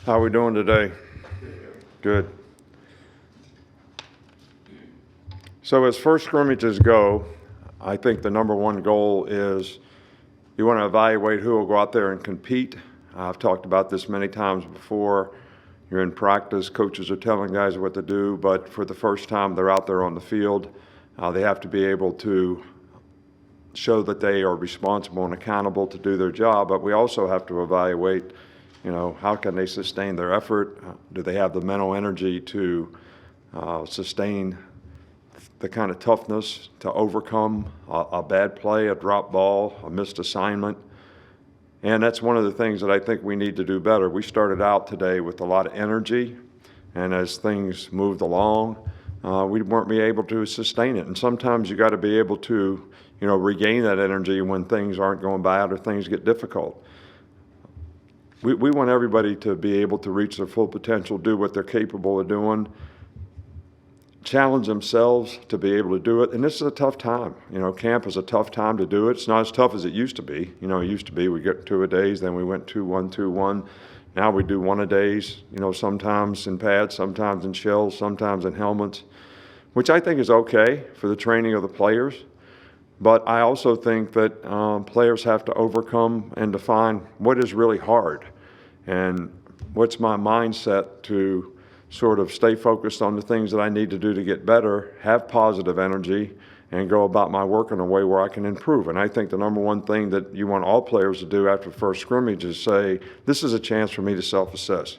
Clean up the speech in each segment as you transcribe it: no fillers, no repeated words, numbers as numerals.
How are we doing today? Good. So as first scrimmages go, I think the number one goal is you want to evaluate who will go out there and compete. I've talked about this many times before. You're in practice, coaches are telling guys what to do, but for the first time they're out there on the field. They have to be able to show that they are responsible and accountable to do their job, but we also have to evaluate, how can they sustain their effort? Do they have the mental energy to sustain the kind of toughness to overcome a bad play, a drop ball, a missed assignment? And that's one of the things that I think we need to do better. We started out today with a lot of energy, and as things moved along, we weren't able to sustain it. And sometimes you got to be able to, regain that energy when things aren't going bad or things get difficult. We want everybody to be able to reach their full potential, do what they're capable of doing, challenge themselves to be able to do it. And this is a tough time. Camp is a tough time to do it. It's not as tough as it used to be. It used to be we get 2-a-days, then we went 2-1, 2-1. Now we do 1-a-days, sometimes in pads, sometimes in shells, sometimes in helmets, which I think is okay for the training of the players. But I also think that players have to overcome and define what is really hard and what's my mindset to sort of stay focused on the things that I need to do to get better, have positive energy, and go about my work in a way where I can improve. And I think the number one thing that you want all players to do after first scrimmage is say, this is a chance for me to self-assess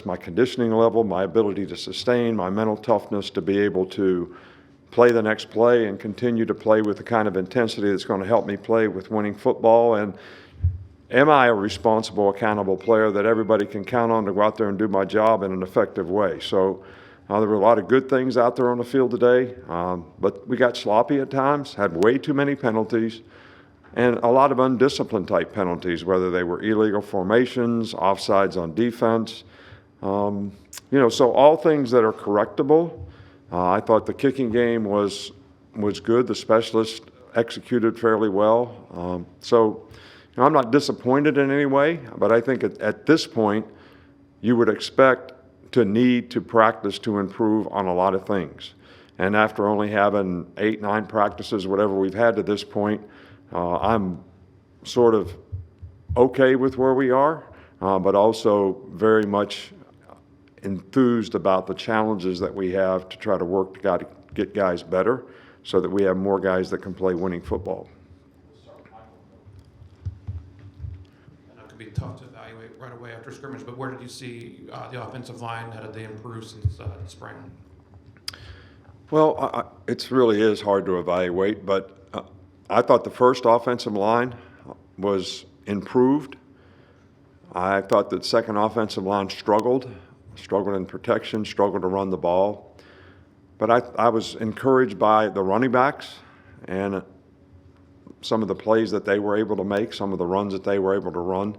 my conditioning level, my ability to sustain, my mental toughness to be able to play the next play and continue to play with the kind of intensity that's going to help me play with winning football. And am I a responsible, accountable player that everybody can count on to go out there and do my job in an effective way? So there were a lot of good things out there on the field today, but we got sloppy at times, had way too many penalties, and a lot of undisciplined type penalties, whether they were illegal formations, offsides on defense. So all things that are correctable. I thought the kicking game was good. The specialists executed fairly well. I'm not disappointed in any way, but I think at this point you would expect to need to practice to improve on a lot of things. And after only having 8-9 practices, whatever we've had to this point, I'm sort of okay with where we are, but also very much enthused about the challenges that we have to try to work to get guys better so that we have more guys that can play winning football. I know it could be tough to evaluate right away after scrimmage, but where did you see the offensive line? How did they improve since spring? Well, it really is hard to evaluate, but I thought the first offensive line was improved. I thought that second offensive line struggled in protection, struggled to run the ball. But I was encouraged by the running backs and some of the plays that they were able to make, some of the runs that they were able to run.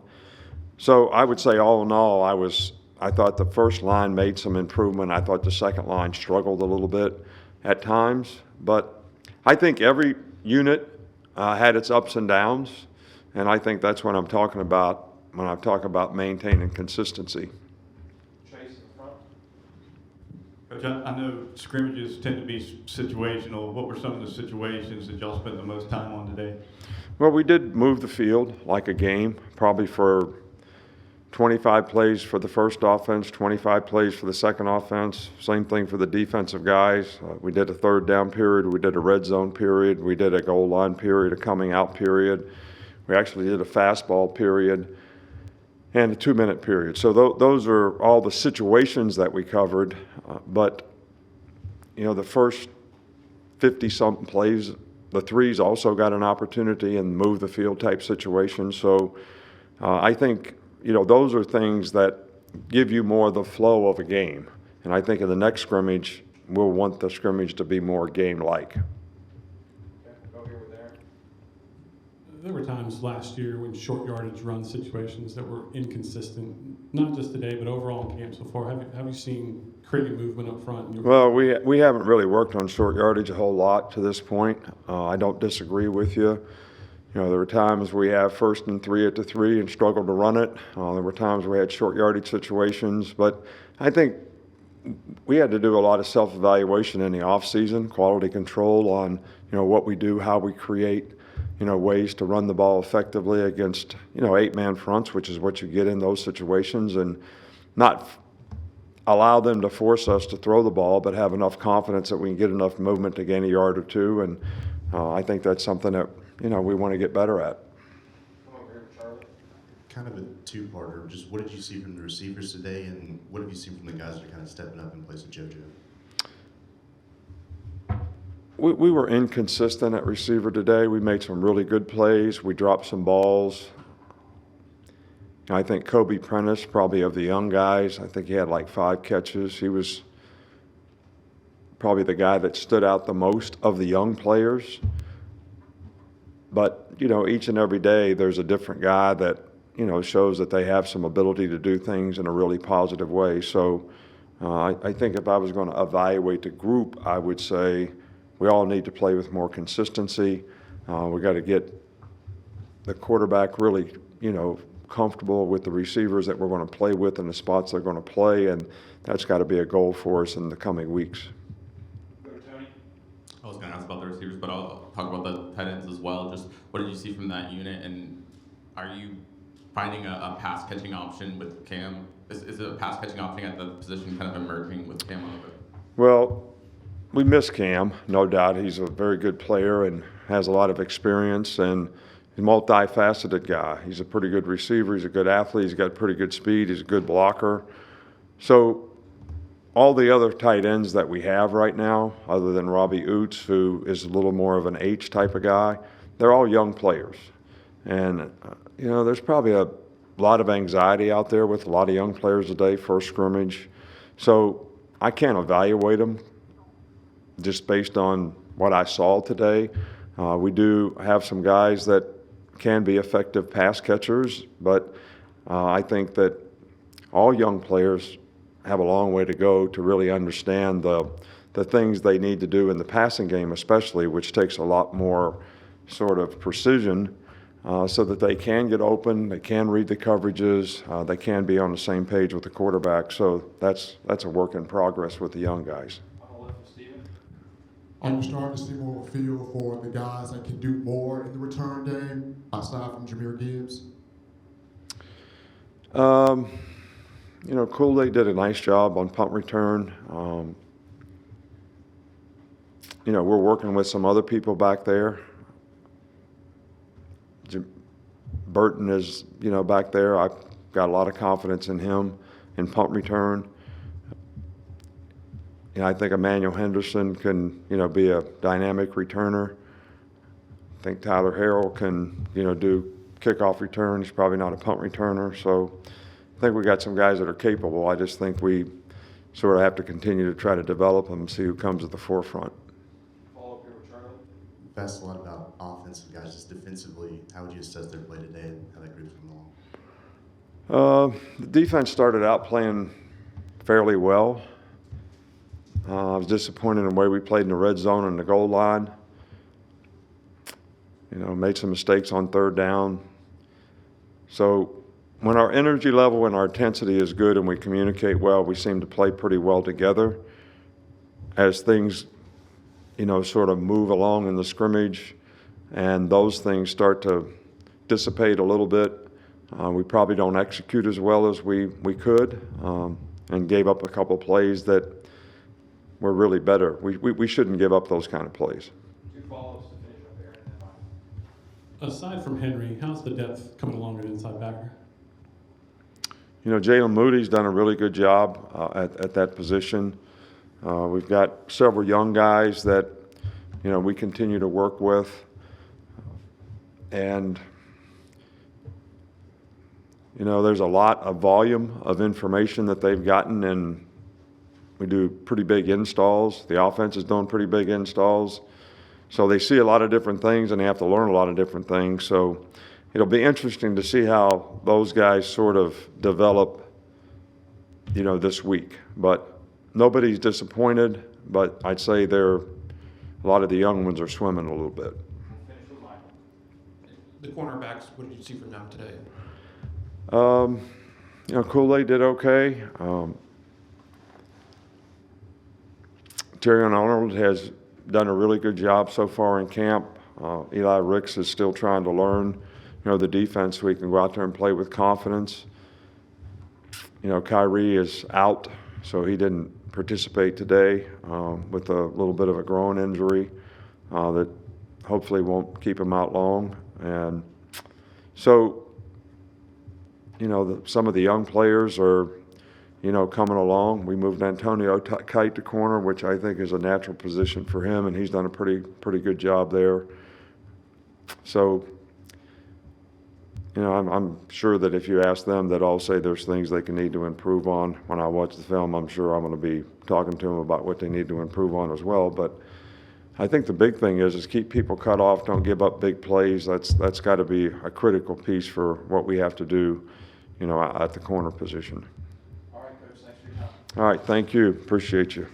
So I would say all in all, I thought the first line made some improvement. I thought the second line struggled a little bit at times. But I think every unit had its ups and downs, and I think that's what I'm talking about when I talk about maintaining consistency. Coach, I know scrimmages tend to be situational. What were some of the situations that y'all spent the most time on today? Well, we did move the field like a game, probably for 25 plays for the first offense, 25 plays for the second offense. Same thing for the defensive guys. We did a third down period. We did a red zone period. We did a goal line period, a coming out period. We actually did a fastball period and a 2-minute period. So those are all the situations that we covered. But the first 50-something plays, the threes also got an opportunity in move the field type situations. So I think, those are things that give you more of the flow of a game. And I think in the next scrimmage, we'll want the scrimmage to be more game-like. There were times last year when short yardage run situations that were inconsistent, not just today, but overall in camp so far. Have you seen creating movement up front? Well, we haven't really worked on short yardage a whole lot to this point. I don't disagree with you. You know, there were times we have 1st and 3 at the 3 and struggled to run it. There were times we had short yardage situations, but I think we had to do a lot of self-evaluation in the off-season, quality control on, you know, what we do, how we create, you know, ways to run the ball effectively against, you know, 8-man fronts, which is what you get in those situations, and not allow them to force us to throw the ball, but have enough confidence that we can get enough movement to gain a yard or two. And I think that's something that, you know, we want to get better at. Kind of a two-parter. Just what did you see from the receivers today, and what have you seen from the guys that are kind of stepping up in place of JoJo? We were inconsistent at receiver today. We made some really good plays. We dropped some balls. I think Kobe Prentice, probably of the young guys, I think he had like 5 catches. He was probably the guy that stood out the most of the young players. But, you know, each and every day there's a different guy that, you know, shows that they have some ability to do things in a really positive way. So I think if I was going to evaluate the group, I would say we all need to play with more consistency. We got to get the quarterback really, you know, comfortable with the receivers that we're going to play with and the spots they're going to play, and that's got to be a goal for us in the coming weeks. I was going to ask about the receivers, but I'll talk about the tight ends as well. Just what did you see from that unit, and are you finding a pass-catching option with Cam? Is it a pass-catching option at the position kind of emerging with Cam a little bit? Well, we miss Cam, no doubt. He's a very good player and has a lot of experience, and he's a multifaceted guy. He's a pretty good receiver. He's a good athlete. He's got pretty good speed. He's a good blocker. So all the other tight ends that we have right now, other than Robbie Oots, who is a little more of an H type of guy, they're all young players. And, you know, there's probably a lot of anxiety out there with a lot of young players today, first scrimmage. So I can't evaluate them just based on what I saw today. We do have some guys that can be effective pass catchers, but I think that all young players have a long way to go to really understand the things they need to do in the passing game especially, which takes a lot more sort of precision so that they can get open, they can read the coverages, they can be on the same page with the quarterback. So that's a work in progress with the young guys. Are you starting to see more of a feel for the guys that can do more in the return game aside from Jahmyr Gibbs? You know, Kool-Aid did a nice job on punt return. You know, we're working with some other people back there. Burton is, you know, back there. I've got a lot of confidence in him in punt return. You know, I think Emmanuel Henderson can, you know, be a dynamic returner. I think Tyler Harrell can, you know, do kickoff return. He's probably not a punt returner. So I think we got some guys that are capable. I just think we sort of have to continue to try to develop them and see who comes at the forefront. You've asked a lot about offensive guys, just defensively. How would you assess their play today and how that group's coming along? The defense started out playing fairly well. I was disappointed in the way we played in the red zone and the goal line. You know, made some mistakes on third down. So when our energy level and our intensity is good and we communicate well, we seem to play pretty well together. As things, you know, sort of move along in the scrimmage and those things start to dissipate a little bit, we probably don't execute as well as we could and gave up a couple plays that were really better. We shouldn't give up those kind of plays. Aside from Henry, how's the depth coming along at inside backer? You know, Jalen Moody's done a really good job at that position. We've got several young guys that, you know, we continue to work with. And, you know, there's a lot of volume of information that they've gotten, and we do pretty big installs. The offense is doing pretty big installs. So they see a lot of different things and they have to learn a lot of different things. So it'll be interesting to see how those guys sort of develop, you know, this week. But nobody's disappointed, but I'd say a lot of the young ones are swimming a little bit. The cornerbacks, what did you see from them today? You know, Kool-Aid did okay. Terry Arnold has done a really good job so far in camp. Eli Ricks is still trying to learn, you know, the defense so he can go out there and play with confidence. You know, Kyrie is out, so he didn't participate today with a little bit of a groin injury that hopefully won't keep him out long. And so, you know, some of the young players are, you know, coming along. We moved Antonio Kite to corner, which I think is a natural position for him, and he's done a pretty good job there. So, you know, I'm sure that if you ask them, that all say there's things they can need to improve on. When I watch the film, I'm sure I'm going to be talking to them about what they need to improve on as well. But I think the big thing is keep people cut off, don't give up big plays. That's got to be a critical piece for what we have to do, you know, at the corner position. All right, Coach, thanks for your time. All right, thank you. Appreciate you.